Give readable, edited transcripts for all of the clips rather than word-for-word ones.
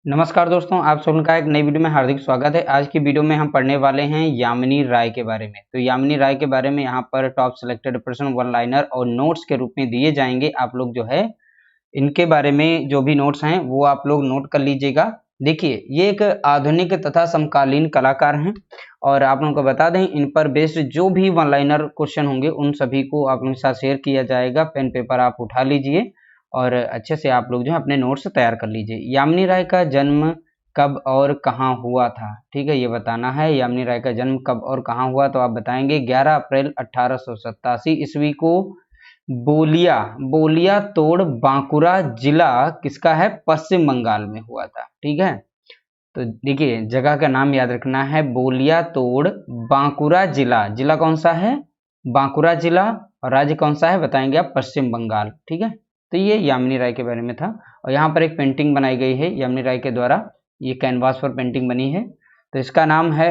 नमस्कार दोस्तों, आप सभी का एक नई वीडियो में हार्दिक स्वागत है। आज की वीडियो में हम पढ़ने वाले हैं यामिनी राय के बारे में। तो यामिनी राय के बारे में यहाँ पर टॉप सिलेक्टेड प्रश्न, वन लाइनर और नोट्स के रूप में दिए जाएंगे। आप लोग जो है इनके बारे में जो भी नोट्स हैं वो आप लोग नोट कर लीजिएगा। देखिए, ये एक आधुनिक तथा समकालीन कलाकार हैं और आप लोगों को बता दें, इन पर बेस्ड जो भी वन लाइनर क्वेश्चन होंगे उन सभी को आप लोगों के साथ शेयर किया जाएगा। पेन पेपर आप उठा लीजिए और अच्छे से आप लोग जो है अपने नोट्स तैयार कर लीजिए। यामिनी राय का जन्म कब और कहाँ हुआ था, ठीक है, ये बताना है। यामिनी राय का जन्म कब और कहाँ हुआ, तो आप बताएंगे 11 अप्रैल 1887 ईस्वी को बोलिया बोलिया तोड़ बांकुरा जिला किसका है, पश्चिम बंगाल में हुआ था। ठीक है, तो देखिए जगह का नाम याद रखना है, बोलिया तोड़ बांकुरा जिला। जिला कौन सा है, बांकुरा जिला, और राज्य कौन सा है बताएंगे आप, पश्चिम बंगाल। ठीक है, तो ये यामिनी राय के बारे में था। और यहाँ पर एक पेंटिंग बनाई गई है यामिनी राय के द्वारा, ये कैनवास पर पेंटिंग बनी है। तो इसका नाम है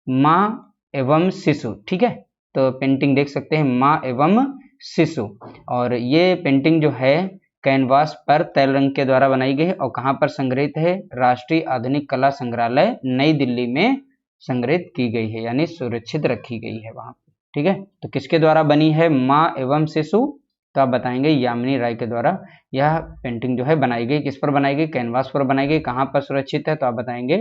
माँ एवं शिशु। ठीक है, तो पेंटिंग देख सकते हैं, माँ एवं शिशु। और ये पेंटिंग जो है कैनवास पर तैल रंग के द्वारा बनाई गई है और कहाँ पर संग्रहित है, राष्ट्रीय आधुनिक कला संग्रहालय नई दिल्ली में संग्रहित की गई है, यानी सुरक्षित रखी गई है वहां पर। ठीक है, तो किसके द्वारा बनी है, माँ एवं शिशु, तो आप बताएंगे यामिनी राय के द्वारा यह पेंटिंग जो है बनाई गई। किस पर बनाई गई, कैनवास पर बनाई गई। कहाँ पर सुरक्षित है, तो आप बताएंगे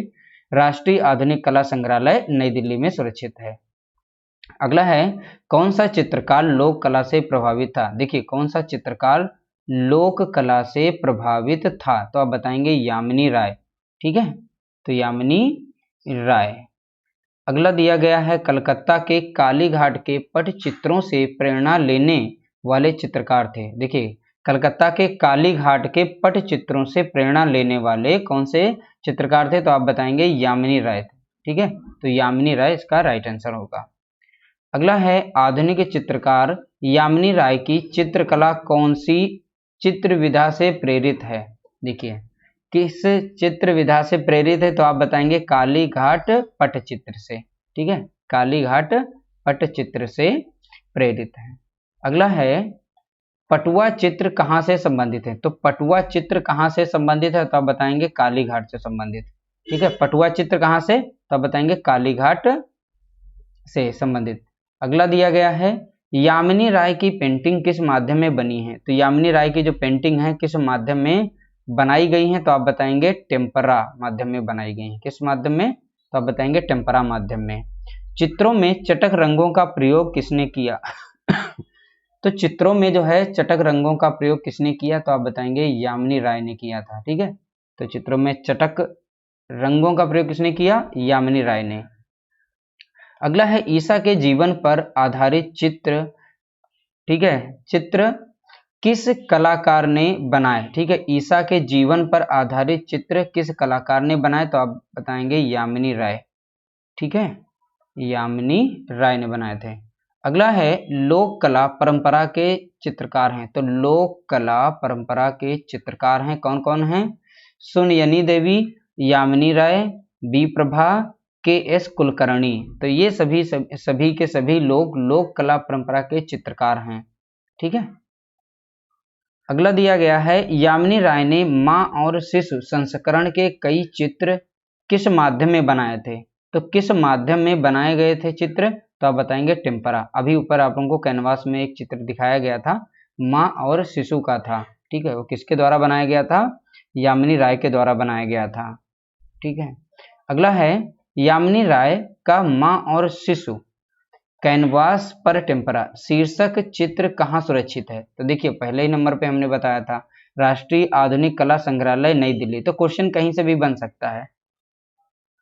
राष्ट्रीय आधुनिक कला संग्रहालय नई दिल्ली में सुरक्षित है। अगला है, कौन सा चित्रकार लोक कला से प्रभावित था। देखिए, कौन सा चित्रकार लोक कला से प्रभावित था, तो आप बताएंगे यामिनी राय। ठीक है, तो यामिनी राय। अगला दिया गया है, कलकत्ता के काली घाट के पटचित्रों से प्रेरणा लेने वाले चित्रकार थे। देखिए, कलकत्ता के काली घाट के पटचित्रों से प्रेरणा लेने वाले कौन से चित्रकार थे, तो आप बताएंगे यामिनी राय थे। ठीक है, तो यामिनी राय इसका राइट आंसर होगा। अगला है, आधुनिक चित्रकार यामिनी राय की चित्रकला कौन सी चित्र विधा से प्रेरित है। देखिए, किस चित्र विधा से प्रेरित है, तो आप बताएंगे काली घाट पटचित्र से। ठीक है, काली घाट पटचित्र से प्रेरित है। अगला है, पटुआ चित्र कहाँ से संबंधित है, तो पटुआ चित्र कहाँ से संबंधित है, तो आप बताएंगे काली घाट से संबंधित। ठीक है, पटुआ चित्र कहाँ से, तो आप बताएंगे काली घाट से संबंधित। अगला दिया गया है, यामिनी राय की पेंटिंग किस माध्यम में बनी है, तो यामिनी राय की जो पेंटिंग है किस माध्यम में बनाई गई है, तो आप बताएंगे टेम्परा माध्यम में बनाई गई है। किस माध्यम में, तो आप बताएंगे टेम्परा माध्यम में। चित्रों में चटक रंगों का प्रयोग किसने किया तो चित्रों में जो है चटक रंगों का प्रयोग किसने किया, तो आप बताएंगे यामिनी राय ने किया था। ठीक है, तो चित्रों में चटक रंगों का प्रयोग किसने किया, यामिनी राय ने। अगला है, ईसा के जीवन पर आधारित चित्र, ठीक है, चित्र किस कलाकार ने बनाए। ठीक है, ईसा के जीवन पर आधारित चित्र किस कलाकार ने बनाए, तो आप बताएंगे यामिनी राय। ठीक है, यामिनी राय ने बनाए थे। अगला है, लोक कला परंपरा के चित्रकार हैं, तो लोक कला परंपरा के चित्रकार हैं कौन कौन हैं, सुनयनी देवी, यामिनी राय, बी प्रभा, के एस कुलकर्णी। तो ये सभी के सभी लोग लोक कला परंपरा के चित्रकार हैं। ठीक है, अगला दिया गया है, यामिनी राय ने माँ और शिशु संस्करण के कई चित्र किस माध्यम में बनाए थे, तो किस माध्यम में बनाए गए थे चित्र, तो आप बताएंगे टेम्परा। अभी ऊपर आप लोगों को कैनवास में एक चित्र दिखाया गया था, माँ और शिशु का था। ठीक है, वो किसके द्वारा बनाया गया था, यामिनी राय के द्वारा बनाया गया था। ठीक है, अगला है, यामिनी राय का माँ और शिशु कैनवास पर टेम्परा शीर्षक चित्र कहाँ सुरक्षित है, तो देखिए पहले ही नंबर पे हमने बताया था राष्ट्रीय आधुनिक कला संग्रहालय नई दिल्ली, तो क्वेश्चन कहीं से भी बन सकता है।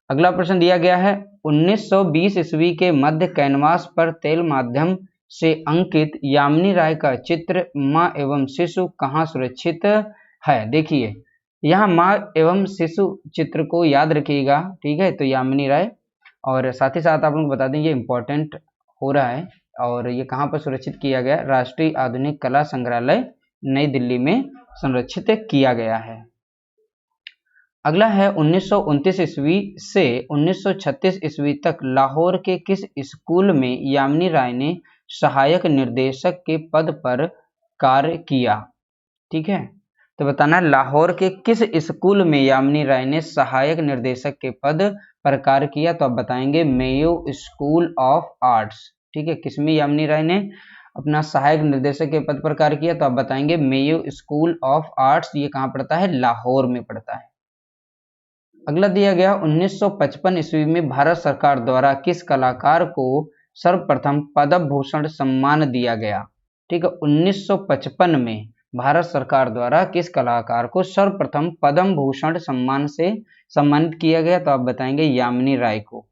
अगला प्रश्न दिया गया है, 1920 ईस्वी के मध्य कैनवास पर तेल माध्यम से अंकित यामिनी राय का चित्र माँ एवं शिशु कहाँ सुरक्षित है। देखिए, यहाँ माँ एवं शिशु चित्र को याद रखिएगा। ठीक है, तो यामिनी राय, और साथ ही साथ आप लोग बता दें ये इंपॉर्टेंट हो रहा है, और ये कहाँ पर सुरक्षित किया गया, राष्ट्रीय आधुनिक कला संग्रहालय नई दिल्ली में संरक्षित किया गया है। अगला है, 1929 ईस्वी से 1936 ईस्वी तक लाहौर के किस स्कूल में यामिनी राय ने सहायक निर्देशक के पद पर कार्य किया। ठीक है, तो बताना है लाहौर के किस स्कूल में यामिनी राय ने सहायक निर्देशक के पद पर कार्य किया, तो आप बताएंगे मेयो स्कूल ऑफ आर्ट्स। ठीक है, किसमें यामिनी राय ने अपना सहायक निर्देशक के पद पर कार्य किया, तो आप बताएंगे मेयो स्कूल ऑफ आर्ट्स। ये कहाँ पड़ता है, लाहौर में पड़ता है। अगला दिया गया 1955 ईस्वी में भारत सरकार द्वारा किस कलाकार को सर्वप्रथम पद्म भूषण सम्मान दिया गया। ठीक है, 1955 में भारत सरकार द्वारा किस कलाकार को सर्वप्रथम पद्म भूषण सम्मान से सम्मानित किया गया, तो आप बताएंगे यामिनी राय को।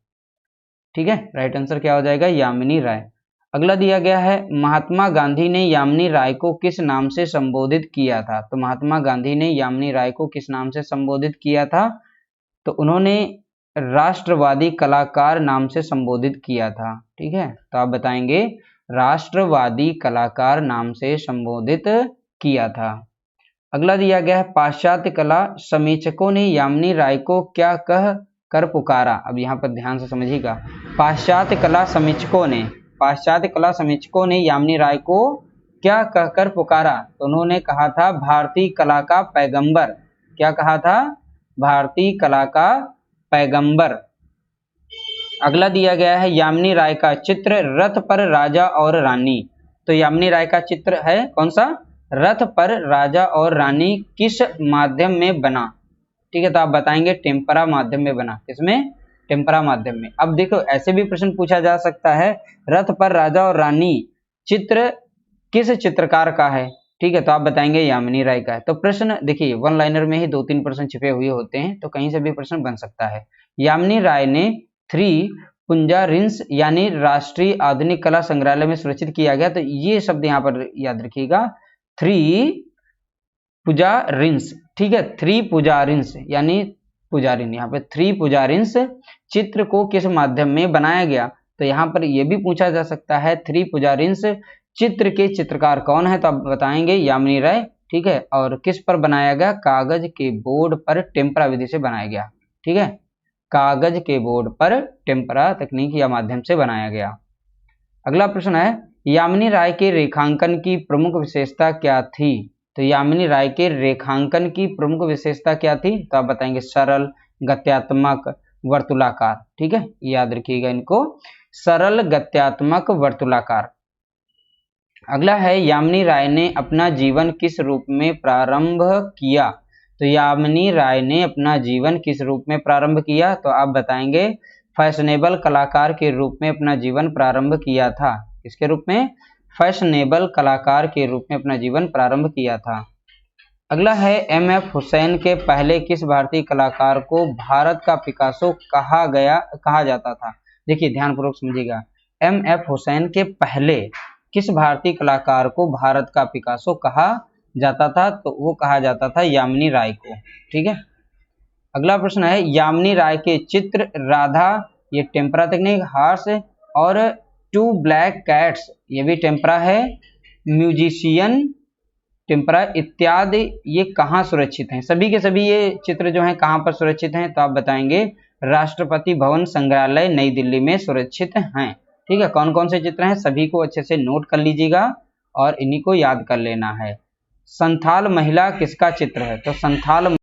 ठीक है, राइट आंसर क्या हो जाएगा, यामिनी राय। अगला दिया गया है महात्मा गांधी ने यामिनी राय को किस नाम से संबोधित किया था। तो महात्मा गांधी ने यामिनी राय को किस नाम से संबोधित किया था, तो उन्होंने राष्ट्रवादी कलाकार नाम से संबोधित किया था। ठीक है, तो आप बताएंगे राष्ट्रवादी कलाकार नाम से संबोधित किया था। अगला दिया गया है पाश्चात्य कला समीक्षकों ने यामिनी राय को क्या कह कर पुकारा। अब यहाँ पर ध्यान से समझिएगा, पाश्चात्य कला समीक्षकों ने यामिनी राय को क्या कहकर पुकारा, तो उन्होंने कहा था भारतीय कला का पैगंबर। क्या कहा था, भारतीय कला का पैगंबर। अगला दिया गया है यामिनी राय का चित्र रथ पर राजा और रानी। तो यामिनी राय का चित्र है कौन सा, रथ पर राजा और रानी, किस माध्यम में बना। ठीक है, तो आप बताएंगे टेम्परा माध्यम में बना। किसमें, टेम्परा माध्यम में। अब देखो ऐसे भी प्रश्न पूछा जा सकता है, रथ पर राजा और रानी चित्र किस चित्रकार का है। ठीक है, तो आप बताएंगे यामिनी राय का है। तो प्रश्न देखिए वन लाइनर में ही 2-3 प्रश्न छिपे हुए होते हैं, तो कहीं से भी प्रश्न बन सकता है। यामिनी राय ने 3 पुंजारिन्स यानी राष्ट्रीय आधुनिक कला संग्रहालय में सुरक्षित किया गया। तो ये शब्द यहाँ पर याद रखिएगा, 3 पुजारिन्स। ठीक है, 3 पुजारिन्स यानी पुजारिन, यहाँ पे 3 पुजारिन्स चित्र को किस माध्यम में बनाया गया। तो यहाँ पर यह भी पूछा जा सकता है 3 पुजारिन्स चित्र के चित्रकार कौन है, तो आप बताएंगे यामिनी राय। ठीक है, और किस पर बनाया गया, कागज के बोर्ड पर टेम्परा विधि से बनाया गया। ठीक है, कागज के बोर्ड पर टेम्परा तकनीक या माध्यम से बनाया गया। अगला प्रश्न है यामिनी राय के रेखांकन की प्रमुख विशेषता क्या थी। तो यामिनी राय के रेखांकन की प्रमुख विशेषता क्या थी, तो आप बताएंगे सरल, गत्यात्मक, वर्तुलाकार। ठीक है, याद रखिएगा इनको, सरल, गत्यात्मक, वर्तुलाकार। अगला है यामिनी राय ने अपना जीवन किस रूप में प्रारंभ किया। तो यामिनी राय ने अपना जीवन किस रूप में प्रारंभ किया, तो आप बताएंगे फैशनेबल कलाकार के रूप में अपना जीवन प्रारंभ किया था। किसके रूप में, फैशनेबल कलाकार के रूप में अपना जीवन प्रारंभ किया था। अगला है M.F. हुसैन के पहले किस भारतीय कलाकार को भारत का पिकासो कहा जाता था। देखिए ध्यानपूर्वक समझिएगा, M.F. हुसैन के पहले किस भारतीय कलाकार को भारत का पिकासो कहा जाता था, तो वो कहा जाता था यामिनी राय को। ठीक है, अगला प्रश्न है यामिनी राय के चित्र राधा, ये टेम्परा तकनीक, हार्स और 2 ब्लैक कैट्स, ये भी टेम्परा है, म्यूजिशियन टेम्परा इत्यादि, ये कहाँ सुरक्षित हैं। सभी के सभी ये चित्र जो हैं कहाँ पर सुरक्षित हैं, तो आप बताएंगे राष्ट्रपति भवन संग्रहालय नई दिल्ली में सुरक्षित हैं। ठीक है, कौन कौन से चित्र हैं सभी को अच्छे से नोट कर लीजिएगा और इन्हीं को याद कर लेना है। संथाल महिला किसका चित्र है, तो संथाल